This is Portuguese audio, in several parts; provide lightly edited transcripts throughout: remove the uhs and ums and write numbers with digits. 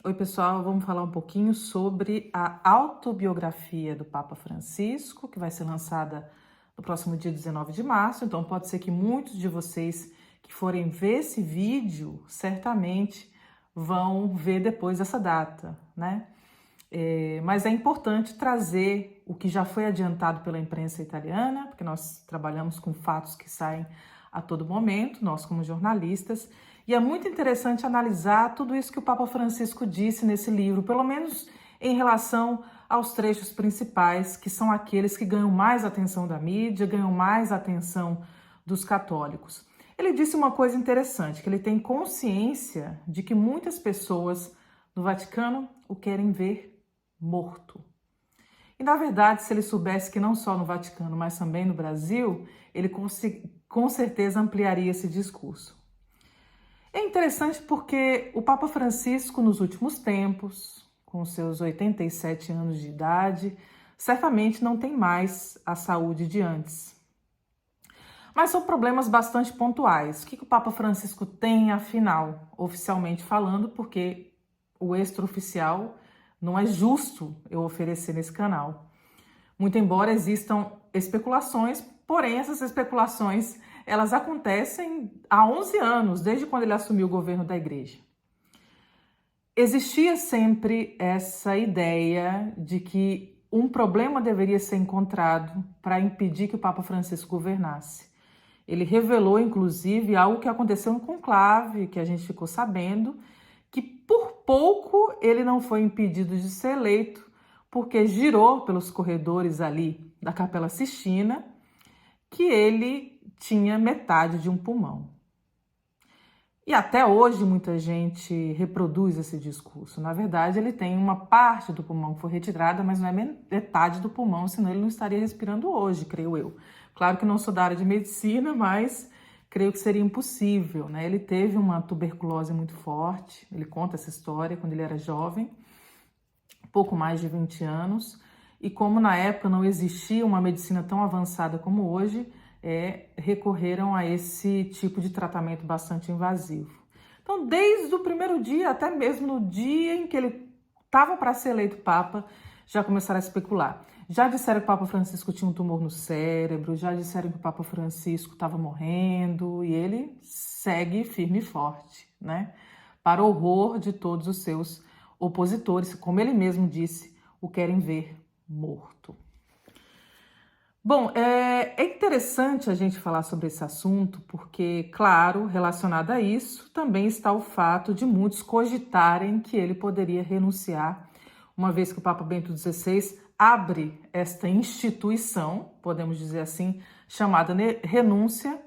Oi, pessoal, vamos falar um pouquinho sobre a autobiografia do Papa Francisco, que vai ser lançada no próximo dia 19 de março. Então, pode ser que muitos de vocês que forem ver esse vídeo, certamente vão ver depois dessa data, né? Mas é importante trazer o que já foi adiantado pela imprensa italiana, porque nós trabalhamos com fatos que saem a todo momento, nós como jornalistas, e é muito interessante analisar tudo isso que o Papa Francisco disse nesse livro, pelo menos em relação aos trechos principais, que são aqueles que ganham mais atenção da mídia, ganham mais atenção dos católicos. Ele disse uma coisa interessante, que ele tem consciência de que muitas pessoas no Vaticano o querem ver morto. E, na verdade, se ele soubesse que não só no Vaticano, mas também no Brasil, ele com certeza ampliaria esse discurso. É interessante porque o Papa Francisco, nos últimos tempos, com seus 87 anos de idade, certamente não tem mais a saúde de antes. Mas são problemas bastante pontuais. O que o Papa Francisco tem, afinal, oficialmente falando, porque o extraoficial não é justo eu oferecer nesse canal. Muito embora existam especulações, porém essas especulações elas acontecem há 11 anos, desde quando ele assumiu o governo da igreja. Existia sempre essa ideia de que um problema deveria ser encontrado para impedir que o Papa Francisco governasse. Ele revelou, inclusive, algo que aconteceu no conclave, que a gente ficou sabendo, que por pouco ele não foi impedido de ser eleito, porque girou pelos corredores ali da Capela Sistina que ele tinha metade de um pulmão. E até hoje muita gente reproduz esse discurso. Na verdade, ele tem uma parte do pulmão que foi retirada, mas não é metade do pulmão, senão ele não estaria respirando hoje, creio eu. Claro que não sou da área de medicina, mas creio que seria impossível, né? Ele teve uma tuberculose muito forte, ele conta essa história quando ele era jovem, pouco mais de 20 anos, e como na época não existia uma medicina tão avançada como hoje, recorreram a esse tipo de tratamento bastante invasivo. Então, desde o primeiro dia, até mesmo no dia em que ele estava para ser eleito Papa, já começaram a especular. Já disseram que o Papa Francisco tinha um tumor no cérebro, já disseram que o Papa Francisco estava morrendo, e ele segue firme e forte, né? Para o horror de todos os seus opositores, como ele mesmo disse, o querem ver morto. Bom, é interessante a gente falar sobre esse assunto porque, claro, relacionado a isso, também está o fato de muitos cogitarem que ele poderia renunciar, uma vez que o Papa Bento XVI abre esta instituição, podemos dizer assim, chamada renúncia,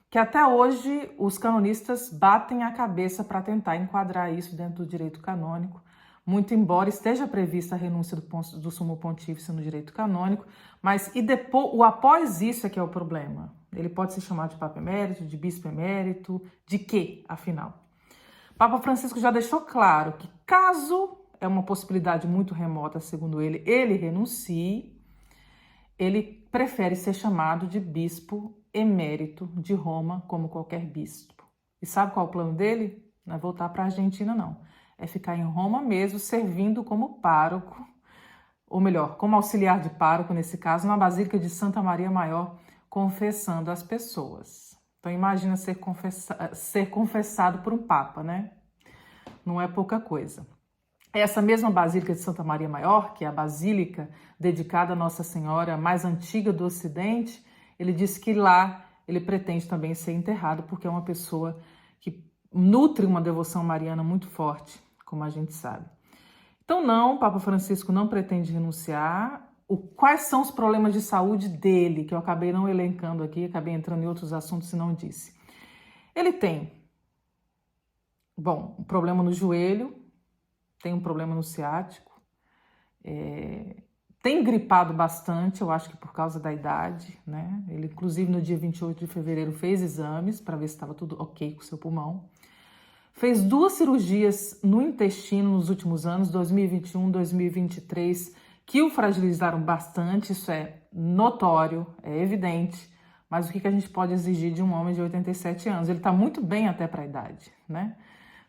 que até hoje os canonistas batem a cabeça para tentar enquadrar isso dentro do direito canônico, muito embora esteja prevista a renúncia do Sumo Pontífice no direito canônico, mas o após isso é que é o problema. Ele pode ser chamado de Papa Emérito, de Bispo Emérito, de quê, afinal? Papa Francisco já deixou claro que caso, é uma possibilidade muito remota, segundo ele renuncie, ele prefere ser chamado de Bispo Emérito de Roma, como qualquer bispo. E sabe qual é o plano dele? Não é voltar para a Argentina, não. É ficar em Roma mesmo, servindo como pároco, ou melhor, como auxiliar de pároco, nesse caso, na Basílica de Santa Maria Maior, confessando as pessoas. Então imagina ser confessado por um papa, né? Não é pouca coisa. Essa mesma Basílica de Santa Maria Maior, que é a basílica dedicada a Nossa Senhora mais antiga do Ocidente, ele disse que lá ele pretende também ser enterrado, porque é uma pessoa que nutre uma devoção mariana muito forte, como a gente sabe. Então não, o Papa Francisco não pretende renunciar. Quais são os problemas de saúde dele, que eu acabei não elencando aqui, acabei entrando em outros assuntos e não disse. Ele tem, um problema no joelho, tem um problema no ciático, tem gripado bastante, eu acho que por causa da idade, né? Ele, inclusive, no dia 28 de fevereiro fez exames para ver se estava tudo ok com o seu pulmão. Fez 2 cirurgias no intestino nos últimos anos, 2021, 2023, que o fragilizaram bastante, isso é notório, é evidente, mas o que a gente pode exigir de um homem de 87 anos? Ele está muito bem até para a idade, né?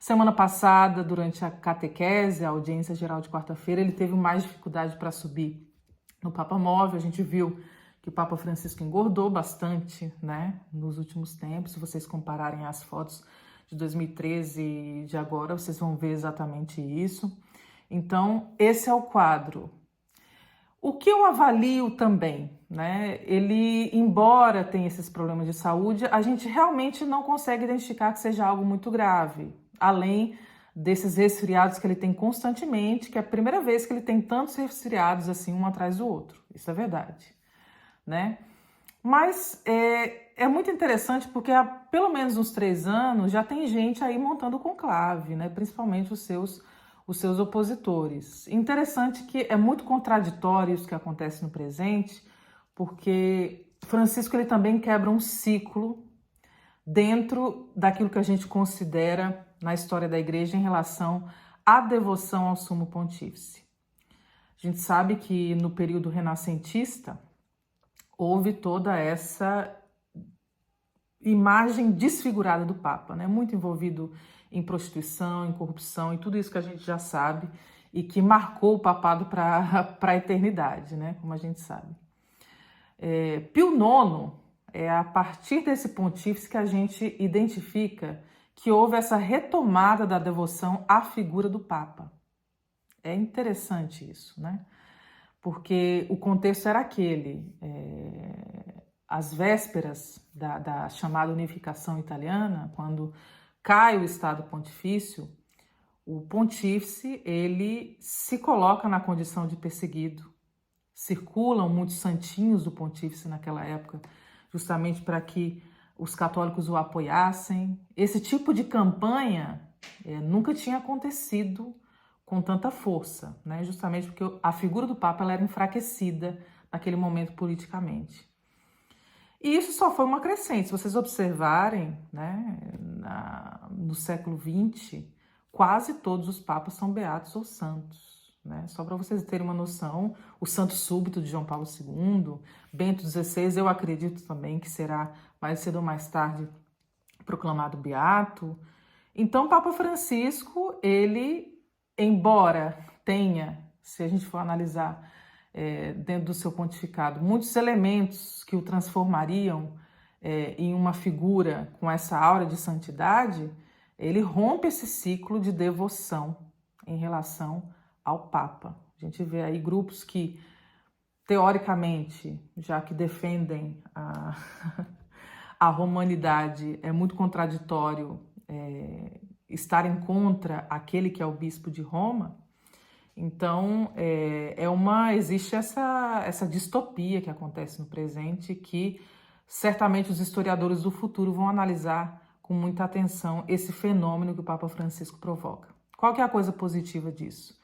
Semana passada, durante a catequese, a audiência geral de quarta-feira, ele teve mais dificuldade para subir no Papa Móvel. A gente viu que o Papa Francisco engordou bastante, né, nos últimos tempos. Se vocês compararem as fotos de 2013 e de agora, vocês vão ver exatamente isso. Então, esse é o quadro. O que eu avalio também, né? Ele, embora tenha esses problemas de saúde, a gente realmente não consegue identificar que seja algo muito grave, além desses resfriados que ele tem constantemente, que é a primeira vez que ele tem tantos resfriados assim, um atrás do outro. Isso é verdade, né? Mas é muito interessante porque há pelo menos uns 3 anos já tem gente aí montando conclave, né? Principalmente os seus opositores. Interessante que é muito contraditório isso que acontece no presente, porque Francisco ele também quebra um ciclo dentro daquilo que a gente considera na história da igreja em relação à devoção ao Sumo Pontífice. A gente sabe que no período renascentista houve toda essa imagem desfigurada do Papa, né? Muito envolvido em prostituição, em corrupção e tudo isso que a gente já sabe e que marcou o papado para a eternidade, né? Como a gente sabe. Pio IX, é a partir desse pontífice que a gente identifica que houve essa retomada da devoção à figura do Papa. É interessante isso, né? Porque o contexto era aquele, às vésperas da chamada unificação italiana, quando cai o Estado Pontifício, o pontífice ele se coloca na condição de perseguido. Circulam muitos santinhos do pontífice naquela época, justamente para que os católicos o apoiassem. Esse tipo de campanha nunca tinha acontecido com tanta força, né? Justamente porque a figura do Papa ela era enfraquecida naquele momento politicamente. E isso só foi uma crescente. Se vocês observarem, né, no século XX, quase todos os papas são beatos ou santos, né? Só para vocês terem uma noção, o santo súbito de João Paulo II, Bento XVI, eu acredito também que será mais cedo ou mais tarde proclamado beato. Então, o Papa Francisco, ele, embora tenha, se a gente for analisar dentro do seu pontificado, muitos elementos que o transformariam em uma figura com essa aura de santidade, ele rompe esse ciclo de devoção em relação ao Papa. A gente vê aí grupos que, teoricamente, já que defendem a romanidade, é muito contraditório estarem contra aquele que é o bispo de Roma. Então, existe essa distopia que acontece no presente, que certamente os historiadores do futuro vão analisar com muita atenção esse fenômeno que o Papa Francisco provoca. Qual que é a coisa positiva disso?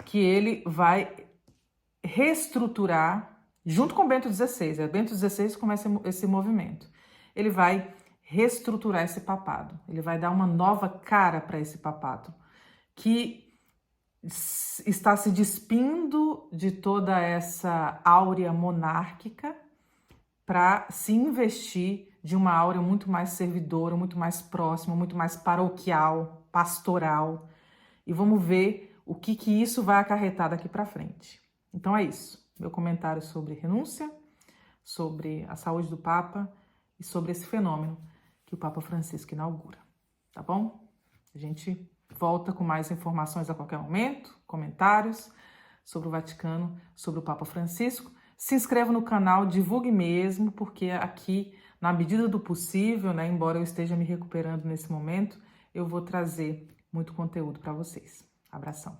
Que ele vai reestruturar, junto com Bento XVI, Bento XVI começa esse movimento, ele vai reestruturar esse papado, ele vai dar uma nova cara para esse papado, que está se despindo de toda essa áurea monárquica para se investir de uma áurea muito mais servidora, muito mais próxima, muito mais paroquial, pastoral. E vamos ver o que isso vai acarretar daqui para frente. Então é isso. Meu comentário sobre renúncia, sobre a saúde do Papa e sobre esse fenômeno que o Papa Francisco inaugura. Tá bom? A gente volta com mais informações a qualquer momento, comentários sobre o Vaticano, sobre o Papa Francisco. Se inscreva no canal, divulgue mesmo, porque aqui, na medida do possível, né, embora eu esteja me recuperando nesse momento, eu vou trazer muito conteúdo para vocês. Abração.